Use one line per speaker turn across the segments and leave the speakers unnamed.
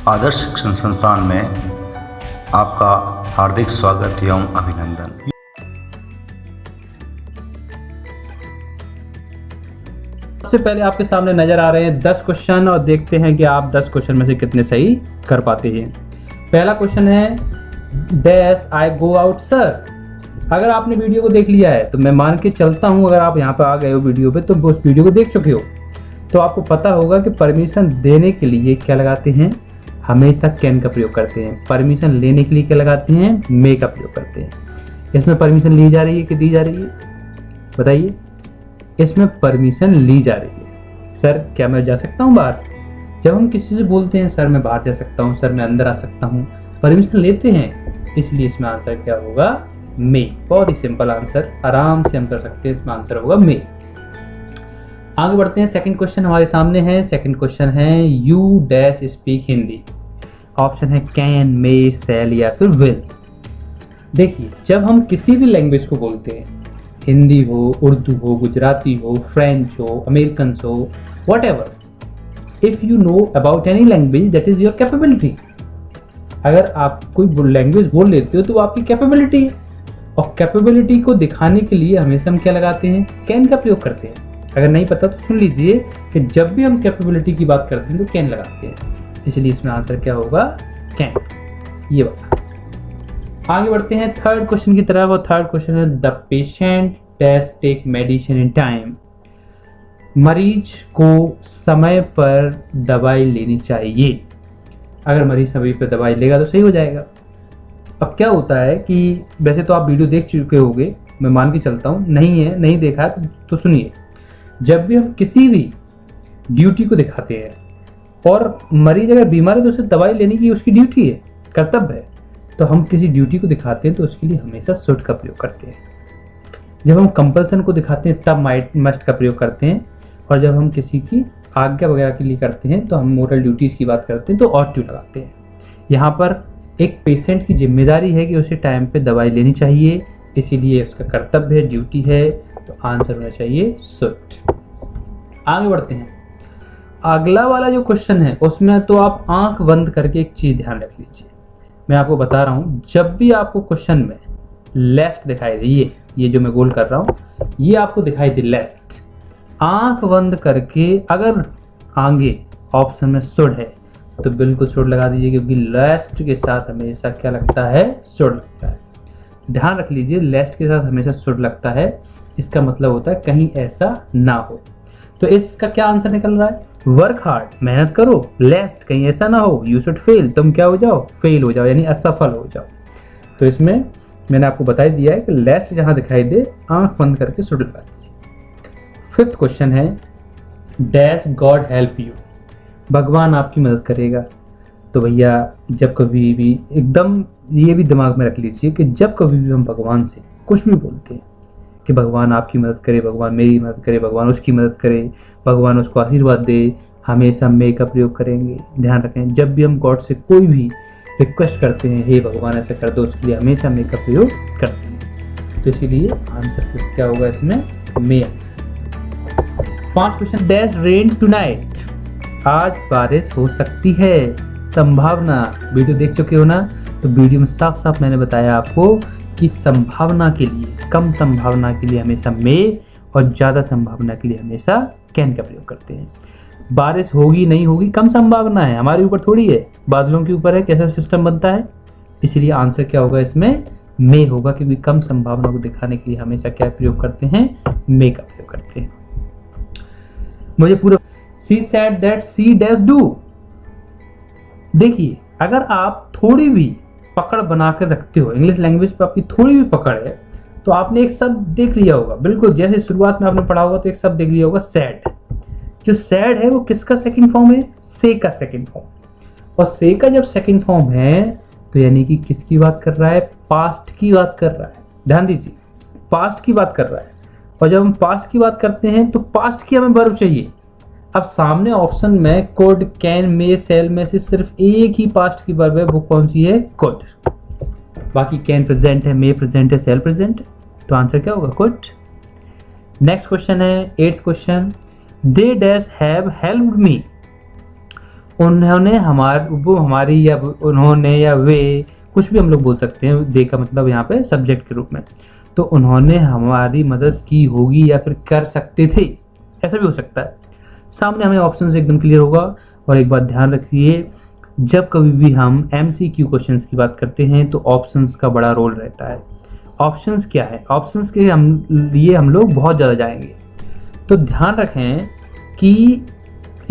आदर्श शिक्षण संस्थान में आपका हार्दिक स्वागत एवं अभिनंदन।
सबसे पहले आपके सामने नजर आ रहे हैं 10 क्वेश्चन और देखते हैं कि आप 10 क्वेश्चन में से कितने सही कर पाते हैं। पहला क्वेश्चन है dash I go out sir. अगर आपने वीडियो को देख लिया है तो मैं मान के चलता हूं, अगर आप यहाँ पे आ गए हो वीडियो पे तो उस वीडियो को देख चुके हो तो आपको पता होगा कि परमिशन देने के लिए क्या लगाते हैं, हमेशा कैन का प्रयोग करते हैं। परमिशन लेने के लिए क्या लगाते हैं, मे का प्रयोग करते हैं। इसमें परमिशन ली जा रही है कि दी जा रही है, बताइए। इसमें परमिशन ली जा रही है। सर क्या मैं जा सकता हूँ बाहर? जब हम किसी से बोलते हैं सर मैं बाहर जा सकता हूँ, सर मैं अंदर आ सकता हूँ, परमिशन लेते हैं, इसलिए इसमें आंसर क्या होगा, मे। बहुत ही सिंपल आंसर, आराम से हम कर सकते हैं। इसमें आंसर होगा मे। आगे बढ़ते हैं। सेकंड क्वेश्चन हमारे सामने है। सेकंड क्वेश्चन है you dash speak Hindi. Option है कैन, मे, सेल या फिर विल। देखिए, जब हम किसी भी लैंग्वेज को बोलते हैं, हिंदी हो, उर्दू हो, गुजराती हो, फ्रेंच हो, अमेरिकन हो, whatever, if you know about any language that is your capability. अगर आप कोई लैंग्वेज बोल लेते हो तो वो आपकी कैपेबिलिटी है, और कैपेबिलिटी को दिखाने के लिए हमेशा हम क्या लगाते हैं, कैन का प्रयोग करते हैं। अगर नहीं पता तो सुन लीजिए कि जब भी हम कैपेबिलिटी की बात करते हैं तो कैन लगाते हैं, इसलिए इसमें आंसर क्या होगा, कैन, ये वाला। आगे बढ़ते हैं थर्ड क्वेश्चन की तरफ, और थर्ड क्वेश्चन है the patient dash take medicine in time. मरीज को समय पर दवाई लेनी चाहिए। अगर मरीज समय पर दवाई लेगा तो सही हो जाएगा। अब क्या होता है कि वैसे तो आप वीडियो देख चुके होंगे, मैं मान के चलता हूँ, नहीं है, नहीं देखा है तो सुनिए। जब भी हम किसी भी ड्यूटी को दिखाते हैं और मरीज अगर बीमार है तो उसे दवाई लेने की उसकी ड्यूटी है, कर्तव्य है, तो हम किसी ड्यूटी को दिखाते हैं तो उसके लिए हमेशा शुड का प्रयोग करते हैं। जब हम कंपल्सन को दिखाते हैं तब माइट मस्ट का प्रयोग करते हैं, और जब हम किसी की आज्ञा वगैरह के लिए करते हैं तो हम मोरल ड्यूटीज़ की बात करते हैं तो ऑट टू लगाते हैं। यहाँ पर एक पेशेंट की जिम्मेदारी है कि उसे टाइम पे दवाई लेनी चाहिए, इसीलिए उसका कर्तव्य है, ड्यूटी है, तो आंसर होना चाहिए शुड। आगे बढ़ते हैं। अगला वाला जो क्वेश्चन है उसमें तो आप आंख बंद करके एक चीज़ ध्यान रख लीजिए। मैं आपको बता रहा हूँ, जब भी आपको क्वेश्चन में लेस्ट दिखाई दे, ये जो मैं गोल कर रहा हूँ, ये आपको दिखाई दे लेस्ट, आंख बंद करके अगर आगे ऑप्शन में शुड है तो बिल्कुल शुड लगा दीजिए, क्योंकि लेस्ट के साथ हमेशा क्या लगता है, शुड लगता है। ध्यान रख लीजिए, लेस्ट के साथ हमेशा शुड लगता है, इसका मतलब होता है कहीं ऐसा ना हो। तो इसका क्या आंसर निकल रहा है, वर्क हार्ड, मेहनत करो, लेस्ट कहीं ऐसा ना हो, यू शुड फेल, तुम क्या हो जाओ, फेल हो जाओ, यानी असफल हो जाओ। तो इसमें मैंने आपको बता दिया है कि लेस्ट जहां दिखाई दे आंख बंद करके शुड लगा दीजिए। फिफ्थ क्वेश्चन है डैश गॉड हेल्प यू। भगवान आपकी मदद करेगा। तो भैया जब कभी भी एकदम ये भी दिमाग में रख लीजिए कि जब कभी भी हम भगवान से कुछ भी बोलते हैं कि भगवान आपकी मदद करे, भगवान मेरी मदद करे, भगवान उसकी मदद करे, भगवान उसको आशीर्वाद दे, हमेशा मे का प्रयोग करेंगे। ध्यान रखें, जब भी हम गॉड से कोई भी रिक्वेस्ट करते हैं, हे भगवान ऐसा कर दो, उसके लिए हमेशा मे का प्रयोग करते हैं। तो इसीलिए आंसर क्या होगा इसमें, may answer. 5 question dash rain tonight. आज बारिश हो सकती है, संभावना। वीडियो देख चुके हो ना, तो वीडियो में साफ साफ मैंने बताया आपको कि संभावना के लिए, कम संभावना के लिए हमेशा मे, और ज़्यादा संभावना के लिए हमेशा कैन का प्रयोग करते हैं। बारिश होगी नहीं होगी कम संभावना है, हमारे ऊपर थोड़ी है, बादलों के ऊपर है कैसा सिस्टम बनता है। इसलिए आंसर क्या होगा इसमें, मे होगा, क्योंकि कम संभावना को दिखाने के लिए हमेशा क्या प्रयोग करते हैं, मे का प्रयोग करते हैं। मुझे पूरा she said that she dash do. देखिए, अगर आप थोड़ी भी पकड़ बना कर रखते हो, इंग्लिश लैंग्वेज पर आपकी थोड़ी भी पकड़ है, तो आपने एक शब्द देख लिया होगा, बिल्कुल जैसे शुरुआत में आपने पढ़ा होगा तो एक शब्द देख लिया होगा, सैड। जो सैड है वो किसका सेकंड फॉर्म है, से का सेकंड फॉर्म, और से का जब सेकंड फॉर्म है तो यानी कि किसकी बात कर रहा है, पास्ट की बात कर रहा है। ध्यान दीजिए, पास्ट की बात कर रहा है, और जब हम पास्ट की बात करते हैं तो पास्ट की हमें वर्ब चाहिए। अब सामने ऑप्शन में कुड, कैन, मे, सेल में से सिर्फ एक ही पास्ट की वर्ब है, वो कौन सी है, कुड। बाकी कैन प्रेजेंट है, मे प्रेजेंट है, सेल प्रेजेंट है, तो आंसर क्या होगा, कुड। नेक्स्ट क्वेश्चन है 8th question, they dash have helped मी। उन्होंने वो हमारी या उन्होंने या वे, कुछ भी हम लोग बोल सकते हैं, दे का मतलब यहाँ पे सब्जेक्ट के रूप में। तो उन्होंने हमारी मदद की होगी या फिर कर सकते थे, ऐसा भी हो सकता है। सामने हमें ऑप्शन से एकदम क्लियर होगा। और एक बात ध्यान रखिए, जब कभी भी हम MCQ क्वेश्चंस की बात करते हैं तो ऑप्शंस का बड़ा रोल रहता है। ऑप्शंस क्या है, ऑप्शंस के लिए हम लोग बहुत ज़्यादा जाएंगे। तो ध्यान रखें कि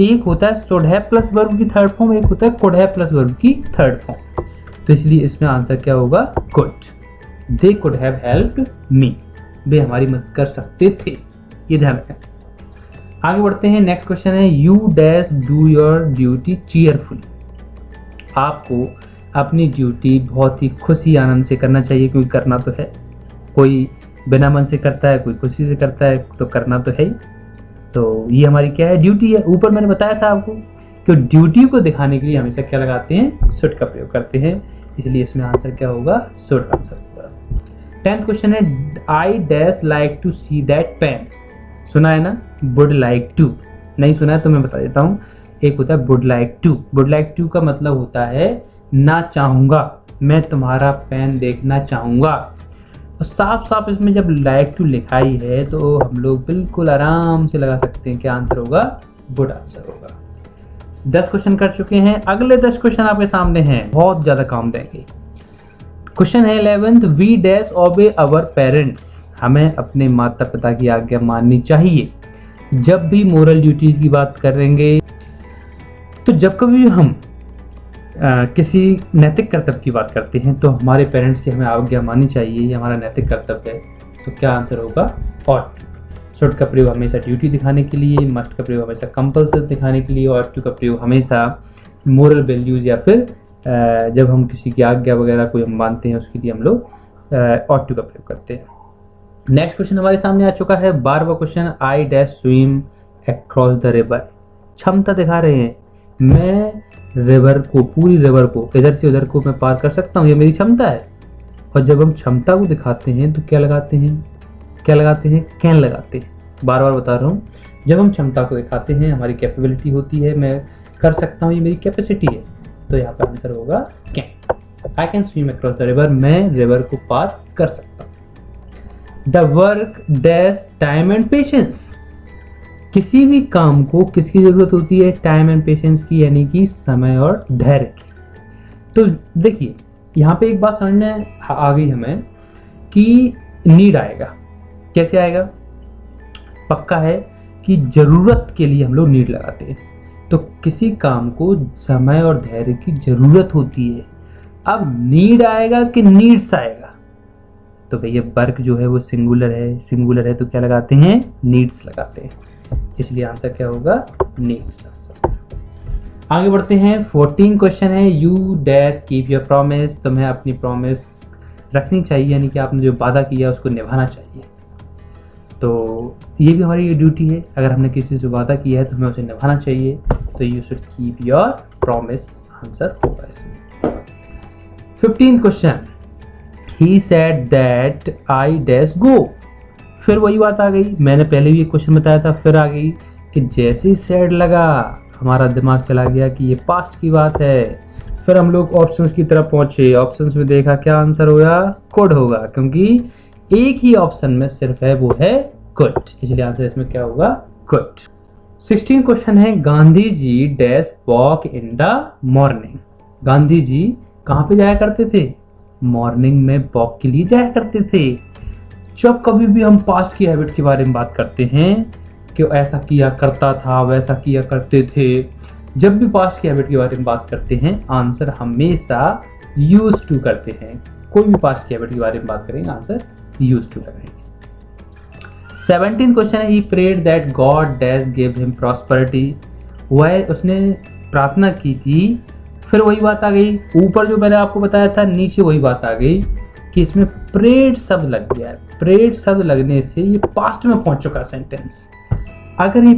एक होता है शुड हैव प्लस वर्ब की थर्ड फॉर्म, एक होता है कुड हैव प्लस वर्ब की थर्ड फॉर्म। तो इसलिए इसमें आंसर क्या होगा, could. They could have helped me, वे हमारी मदद कर सकते थे, ये ध्यान रखें। आगे बढ़ते हैं। नेक्स्ट क्वेश्चन है, you dash do your duty cheerfully. आपको अपनी ड्यूटी बहुत ही खुशी आनंद से करना चाहिए, क्योंकि करना तो है। कोई बिना मन से करता है, कोई खुशी से करता है, तो करना तो है ही। तो ये हमारी क्या है, ड्यूटी है। ऊपर मैंने बताया था आपको कि ड्यूटी को दिखाने के लिए हमेशा क्या लगाते हैं, शुड का प्रयोग करते हैं। इसलिए इसमें आंसर क्या होगा, शुड आंसर होगा। 10th क्वेश्चन है, I dash like to see that pen. सुना है ना, वुड लाइक टू। नहीं सुना है तो मैं बता देता हूँ। एक होता है would like to. Would like to का मतलब होता है ना चाहूँगा, मैं तुम्हारा पेन देखना चाहूँगा। और साफ साफ इसमें जब लाइक टू लिखाई है तो हम लोग बिल्कुल आराम से लगा सकते हैं क्या आंसर होगा, वुड आंसर होगा। 10 क्वेश्चन कर चुके हैं। अगले 10 क्वेश्चन आपके सामने हैं, बहुत ज़्यादा काम देंगे। क्वेश्चन है 11th, वी डैश ओबे अवर पेरेंट्स। हमें अपने माता पिता की आज्ञा माननी चाहिए। जब भी मोरल ड्यूटीज की बात करेंगे, तो जब कभी भी हम किसी नैतिक कर्तव्य की बात करते हैं तो हमारे पेरेंट्स की हमें आज्ञा माननी चाहिए, ये हमारा नैतिक कर्तव्य है। तो क्या आंसर होगा, ऑट टू। शुड का प्रयोग हमेशा ड्यूटी दिखाने के लिए, मस्ट का प्रयोग हमेशा कंपल्सरी दिखाने के लिए, ऑट टू का प्रयोग हमेशा मोरल वैल्यूज या फिर जब हम किसी की आज्ञा वगैरह कोई हम मानते हैं उसके लिए हम लोग ऑट टू का प्रयोग करते हैं। नेक्स्ट क्वेश्चन हमारे सामने आ चुका है, 12वां question, I dash swim across the river. क्षमता दिखा रहे हैं, मैं रिवर को, पूरी रिवर को, इधर से उधर को मैं पार कर सकता हूँ, ये मेरी क्षमता है। और जब हम क्षमता को दिखाते हैं तो क्या लगाते हैं, क्या लगाते हैं, कैन लगाते हैं। बार बार बता रहा हूँ, जब हम क्षमता को दिखाते हैं हमारी कैपेबिलिटी होती है, मैं कर सकता हूँ, ये मेरी कैपेसिटी है। तो यहाँ पर आंसर होगा can. I can swim across the river, मैं रिवर को पार कर सकता हूँ। The work dash time and patience. किसी भी काम को किसकी जरूरत होती है, टाइम एंड पेशेंस की, यानी कि समय और धैर्य की। तो देखिए यहाँ पे एक बात समझ में आ गई हमें कि नीड आएगा। कैसे आएगा, पक्का है कि जरूरत के लिए हम लोग नीड लगाते हैं। तो किसी काम को समय और धैर्य की जरूरत होती है। अब नीड आएगा कि नीड्स आएगा, तो भैया वर्क जो है वो सिंगुलर है, सिंगुलर है तो क्या लगाते हैं, नीड्स लगाते हैं। इसलिए आंसर क्या होगा, नीड्स आंसर। आगे बढ़ते हैं। 14 क्वेश्चन है, you dash keep your promise. तुम्हें अपनी प्रॉमिस रखनी चाहिए, यानी कि आपने जो वादा किया उसको निभाना चाहिए। तो ये भी हमारी ये ड्यूटी है, अगर हमने किसी से वादा किया है तो हमें उसे निभाना चाहिए। तो you should keep your promise answer होगा इसमें। 15th question, he said that I dash गो। फिर वही बात आ गई, मैंने पहले भी एक क्वेश्चन बताया था, फिर आ गई कि जैसे ही सेड लगा हमारा दिमाग चला गया कि ये पास्ट की बात है। फिर हम लोग ऑप्शंस की तरफ पहुंचे, ऑप्शंस में देखा क्या आंसर होगा, कुड होगा, क्योंकि एक ही ऑप्शन में सिर्फ है वो है कुड, इसलिए आंसर इसमें क्या होगा, कुड। 16 क्वेश्चन है, Gandhi ji dash walk in the morning. Gandhi ji कहाँ पे जाया करते थे, मॉर्निंग में वॉक के लिए जाया करते थे। जब कभी भी हम पास्ट की हैबिट के बारे में बात करते हैं कि ऐसा किया करता था, वैसा किया करते थे, जब भी पास्ट की हैबिट के बारे में बात करते हैं आंसर हमेशा यूज टू करते हैं। कोई भी पास्ट की हैबिट के बारे में बात करेंगे आंसर यूज टू लगाएंगे। 17 क्वेश्चन है, he prayed that God dash give him prosperity. वह उसने प्रार्थना की थी, फिर वही बात आ गई, ऊपर जो मैंने आपको बताया था नीचे वही बात आ गई कि इसमें प्रेड शब्द लग गया है। प्रेड शब्द लगने से ये पास्ट में पहुंच चुका सेंटेंस। अगर ये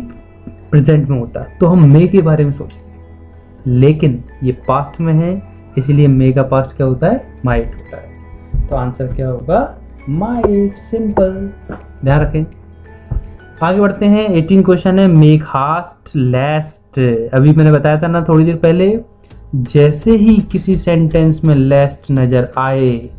प्रेजेंट में होता तो हम मे के बारे में सोचते, लेकिन ये पास्ट में है, इसलिए मे का पास्ट क्या होता है, माइट होता है। तो आंसर क्या होगा, माइट, सिंपल, ध्यान रखें। आगे बढ़ते हैं। 18 क्वेश्चन है मेक हास्ट लेस्ट। अभी मैंने बताया था ना थोड़ी देर पहले, जैसे ही किसी सेंटेंस में लेस्ट नजर आए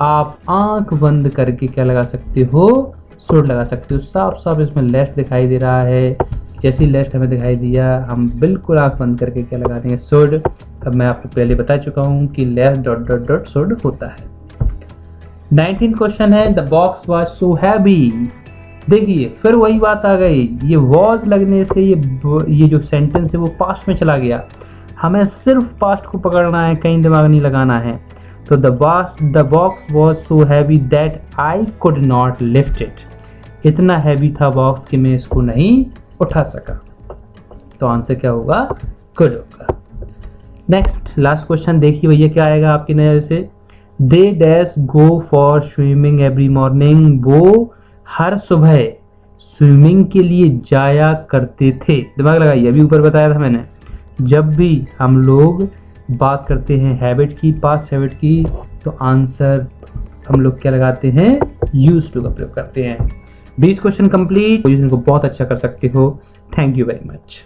आप आंख बंद करके क्या लगा सकते हो, शुड लगा सकते हो। साफ साफ इसमें लेस्ट दिखाई दे रहा है, जैसे ही लेस्ट हमें दिखाई दिया हम बिल्कुल आंख बंद करके क्या लगा देंगे, शुड। अब मैं आपको पहले बता चुका हूं कि लेस्ट डॉट डॉट डॉट शुड होता है। 19 क्वेश्चन है the box was so heavy. देखिए फिर वही बात आ गई, ये वॉज लगने से ये जो सेंटेंस है वो पास्ट में चला गया। हमें सिर्फ पास्ट को पकड़ना है, कहीं दिमाग नहीं लगाना है। तो the box was so heavy that I could not lift it. इतना हैवी था बॉक्स कि मैं इसको नहीं उठा सका। तो आंसर क्या होगा, कुड होगा। नेक्स्ट लास्ट क्वेश्चन देखिए भैया क्या आएगा आपकी नजर से। They dash go for swimming every morning. वो हर सुबह स्विमिंग के लिए जाया करते थे। दिमाग लगाइए, अभी ऊपर बताया था मैंने, जब भी हम लोग बात करते हैं हैबिट की, पास्ट हैबिट की, तो आंसर हम लोग क्या लगाते हैं, यूज्ड टू का प्रयोग करते हैं। 20 क्वेश्चन कंप्लीट। इनको बहुत अच्छा कर सकते हो। Thank you very much.